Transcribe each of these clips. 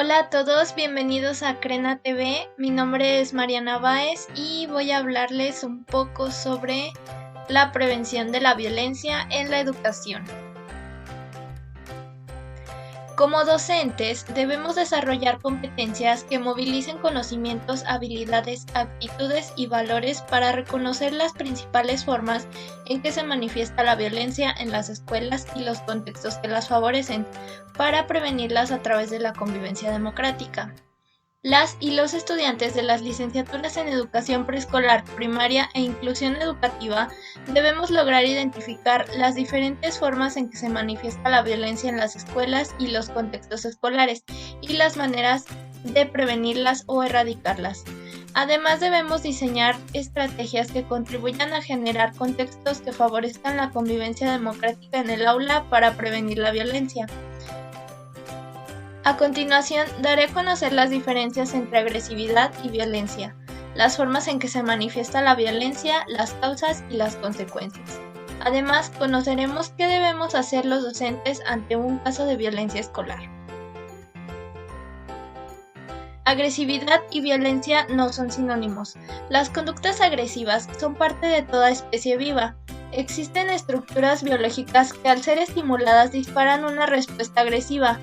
Hola a todos, bienvenidos a Crena TV. Mi nombre es Mariana Báez y voy a hablarles un poco sobre la prevención de la violencia en la educación. Como docentes, debemos desarrollar competencias que movilicen conocimientos, habilidades, actitudes y valores para reconocer las principales formas en que se manifiesta la violencia en las escuelas y los contextos que las favorecen, para prevenirlas a través de la convivencia democrática. Las y los estudiantes de las licenciaturas en Educación Preescolar, Primaria e Inclusión Educativa debemos lograr identificar las diferentes formas en que se manifiesta la violencia en las escuelas y los contextos escolares y las maneras de prevenirlas o erradicarlas. Además, debemos diseñar estrategias que contribuyan a generar contextos que favorezcan la convivencia democrática en el aula para prevenir la violencia. A continuación, daré a conocer las diferencias entre agresividad y violencia, las formas en que se manifiesta la violencia, las causas y las consecuencias. Además, conoceremos qué debemos hacer los docentes ante un caso de violencia escolar. Agresividad y violencia no son sinónimos. Las conductas agresivas son parte de toda especie viva. Existen estructuras biológicas que, al ser estimuladas, disparan una respuesta agresiva.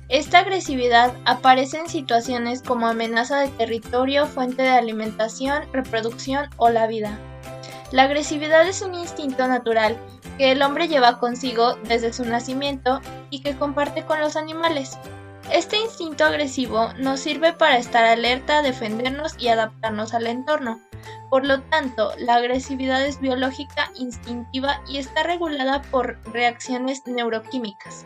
Esta agresividad aparece en situaciones como amenaza de territorio, fuente de alimentación, reproducción o la vida. La agresividad es un instinto natural que el hombre lleva consigo desde su nacimiento y que comparte con los animales. Este instinto agresivo nos sirve para estar alerta, defendernos y adaptarnos al entorno. Por lo tanto, la agresividad es biológica, instintiva y está regulada por reacciones neuroquímicas.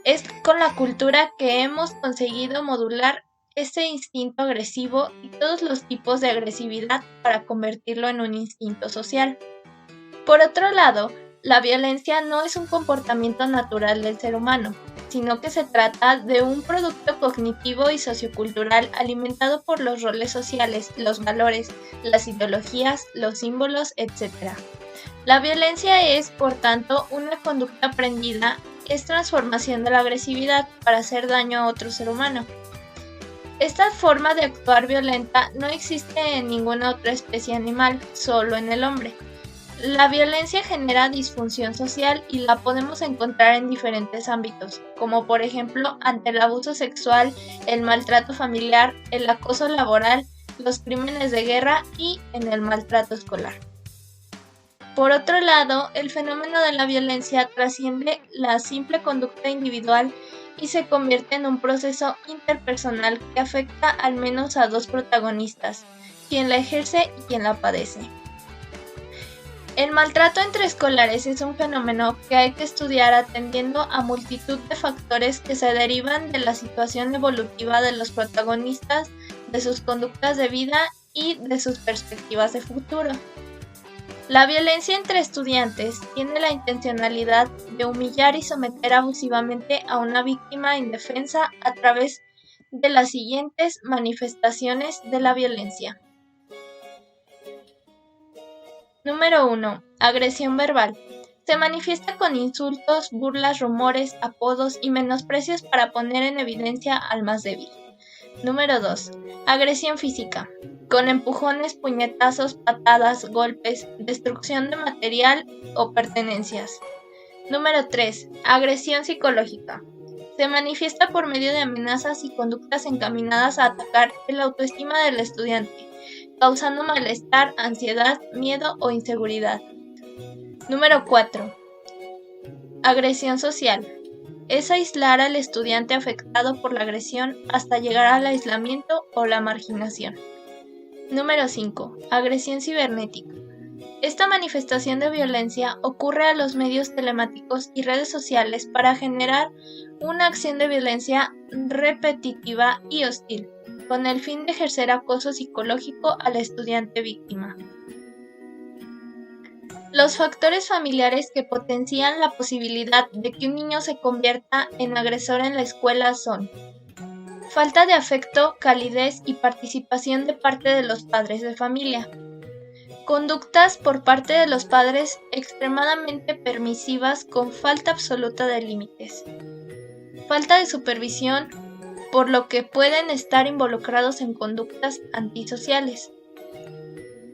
Es con la cultura que hemos conseguido modular este instinto agresivo y todos los tipos de agresividad para convertirlo en un instinto social. Por otro lado, la violencia no es un comportamiento natural del ser humano, sino que se trata de un producto cognitivo y sociocultural alimentado por los roles sociales, los valores, las ideologías, los símbolos, etc. La violencia es, por tanto, una conducta aprendida. Es transformación de la agresividad para hacer daño a otro ser humano. Esta forma de actuar violenta no existe en ninguna otra especie animal, solo en el hombre. La violencia genera disfunción social y la podemos encontrar en diferentes ámbitos, como por ejemplo ante el abuso sexual, el maltrato familiar, el acoso laboral, los crímenes de guerra y en el maltrato escolar. Por otro lado, el fenómeno de la violencia trasciende la simple conducta individual y se convierte en un proceso interpersonal que afecta al menos a dos protagonistas, quien la ejerce y quien la padece. El maltrato entre escolares es un fenómeno que hay que estudiar atendiendo a multitud de factores que se derivan de la situación evolutiva de los protagonistas, de sus conductas de vida y de sus perspectivas de futuro. La violencia entre estudiantes tiene la intencionalidad de humillar y someter abusivamente a una víctima indefensa a través de las siguientes manifestaciones de la violencia. Número 1. Agresión verbal. Se manifiesta con insultos, burlas, rumores, apodos y menosprecios para poner en evidencia al más débil. Número 2. Agresión física. Con empujones, puñetazos, patadas, golpes, destrucción de material o pertenencias. Número 3. Agresión psicológica. Se manifiesta por medio de amenazas y conductas encaminadas a atacar el autoestima del estudiante, causando malestar, ansiedad, miedo o inseguridad. Número 4. Agresión social. Es aislar al estudiante afectado por la agresión hasta llegar al aislamiento o la marginación. Número 5. Agresión cibernética. Esta manifestación de violencia ocurre a los medios telemáticos y redes sociales para generar una acción de violencia repetitiva y hostil, con el fin de ejercer acoso psicológico al estudiante víctima. Los factores familiares que potencian la posibilidad de que un niño se convierta en agresor en la escuela son: falta de afecto, calidez y participación de parte de los padres de familia. Conductas por parte de los padres extremadamente permisivas con falta absoluta de límites. Falta de supervisión, por lo que pueden estar involucrados en conductas antisociales.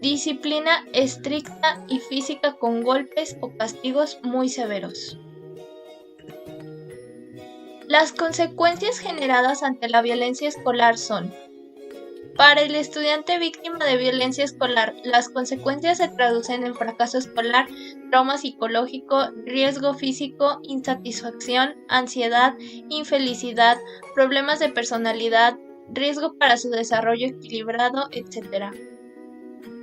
Disciplina estricta y física con golpes o castigos muy severos. Las consecuencias generadas ante la violencia escolar son: para el estudiante víctima de violencia escolar, las consecuencias se traducen en fracaso escolar, trauma psicológico, riesgo físico, insatisfacción, ansiedad, infelicidad, problemas de personalidad, riesgo para su desarrollo equilibrado, etc.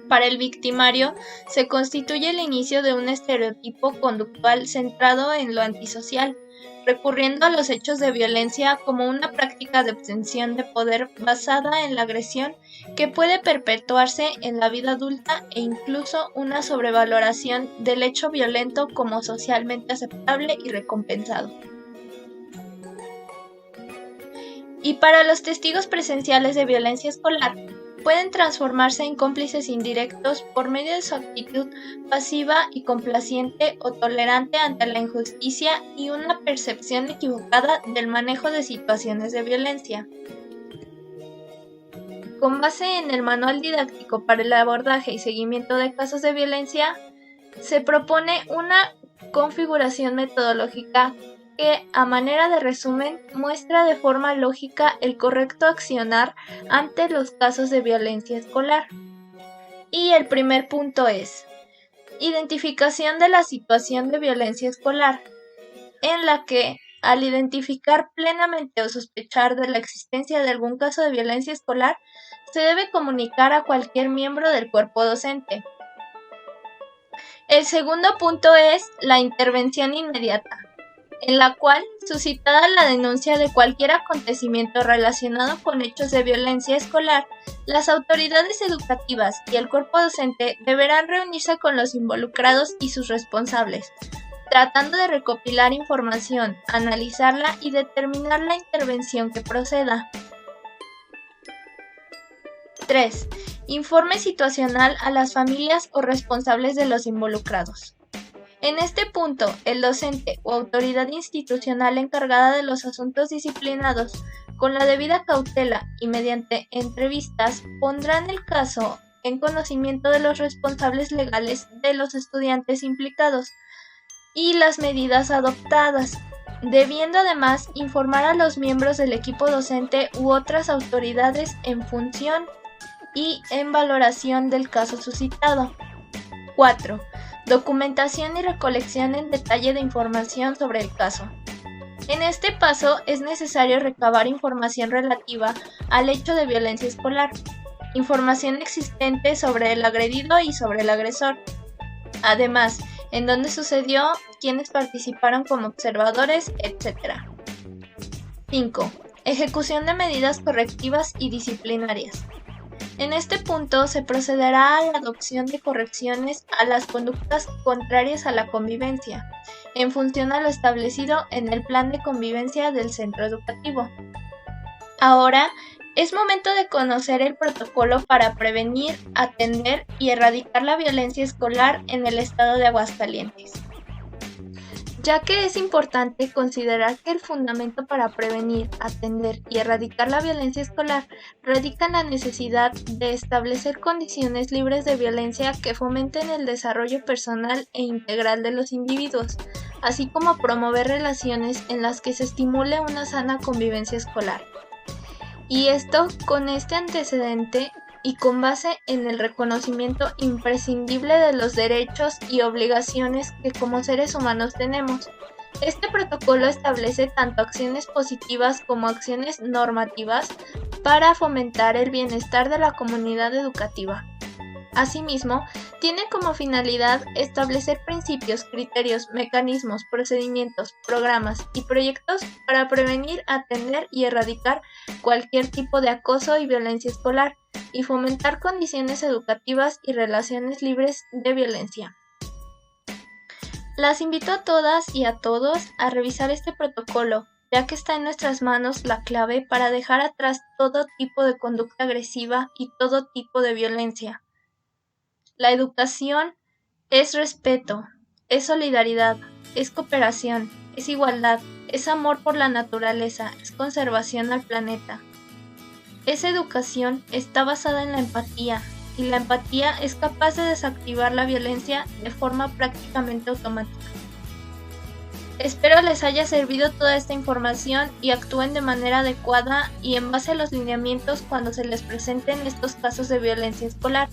Para el victimario, se constituye el inicio de un estereotipo conductual centrado en lo antisocial, recurriendo a los hechos de violencia como una práctica de obtención de poder basada en la agresión que puede perpetuarse en la vida adulta e incluso una sobrevaloración del hecho violento como socialmente aceptable y recompensado. Y para los testigos presenciales de violencia escolar, pueden transformarse en cómplices indirectos por medio de su actitud pasiva y complaciente o tolerante ante la injusticia y una percepción equivocada del manejo de situaciones de violencia. Con base en el Manual Didáctico para el Abordaje y Seguimiento de Casos de Violencia, se propone una configuración metodológica que, a manera de resumen, muestra de forma lógica el correcto accionar ante los casos de violencia escolar. Y el primer punto es: identificación de la situación de violencia escolar, en la que, al identificar plenamente o sospechar de la existencia de algún caso de violencia escolar, se debe comunicar a cualquier miembro del cuerpo docente. El segundo punto es la intervención inmediata, en la cual, suscitada la denuncia de cualquier acontecimiento relacionado con hechos de violencia escolar, las autoridades educativas y el cuerpo docente deberán reunirse con los involucrados y sus responsables, tratando de recopilar información, analizarla y determinar la intervención que proceda. 3. Informe situacional a las familias o responsables de los involucrados. En este punto, el docente o autoridad institucional encargada de los asuntos disciplinados, con la debida cautela y mediante entrevistas, pondrán el caso en conocimiento de los responsables legales de los estudiantes implicados y las medidas adoptadas, debiendo además informar a los miembros del equipo docente u otras autoridades en función y en valoración del caso suscitado. 4. Documentación y recolección en detalle de información sobre el caso. En este paso es necesario recabar información relativa al hecho de violencia escolar, información existente sobre el agredido y sobre el agresor. Además, en dónde sucedió, quiénes participaron como observadores, etc. 5. Ejecución de medidas correctivas y disciplinarias. En este punto se procederá a la adopción de correcciones a las conductas contrarias a la convivencia, en función a lo establecido en el plan de convivencia del centro educativo. Ahora es momento de conocer el protocolo para prevenir, atender y erradicar la violencia escolar en el estado de Aguascalientes, ya que es importante considerar que el fundamento para prevenir, atender y erradicar la violencia escolar radica en la necesidad de establecer condiciones libres de violencia que fomenten el desarrollo personal e integral de los individuos, así como promover relaciones en las que se estimule una sana convivencia escolar. Y esto con este antecedente y con base en el reconocimiento imprescindible de los derechos y obligaciones que como seres humanos tenemos. Este protocolo establece tanto acciones positivas como acciones normativas para fomentar el bienestar de la comunidad educativa. Asimismo, tiene como finalidad establecer principios, criterios, mecanismos, procedimientos, programas y proyectos para prevenir, atender y erradicar cualquier tipo de acoso y violencia escolar, y fomentar condiciones educativas y relaciones libres de violencia. Las invito a todas y a todos a revisar este protocolo, ya que está en nuestras manos la clave para dejar atrás todo tipo de conducta agresiva y todo tipo de violencia. La educación es respeto, es solidaridad, es cooperación, es igualdad, es amor por la naturaleza, es conservación al planeta. Esa educación está basada en la empatía, y la empatía es capaz de desactivar la violencia de forma prácticamente automática. Espero les haya servido toda esta información y actúen de manera adecuada y en base a los lineamientos cuando se les presenten estos casos de violencia escolar.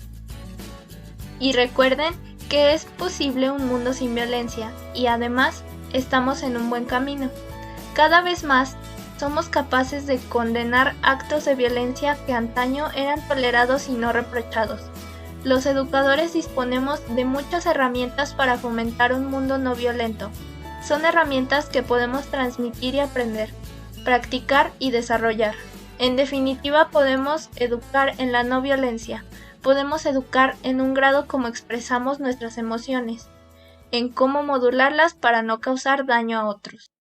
Y recuerden que es posible un mundo sin violencia y además estamos en un buen camino. Cada vez más somos capaces de condenar actos de violencia que antaño eran tolerados y no reprochados. Los educadores disponemos de muchas herramientas para fomentar un mundo no violento. Son herramientas que podemos transmitir y aprender, practicar y desarrollar. En definitiva, podemos educar en la no violencia. Podemos educar en un grado como expresamos nuestras emociones, en cómo modularlas para no causar daño a otros.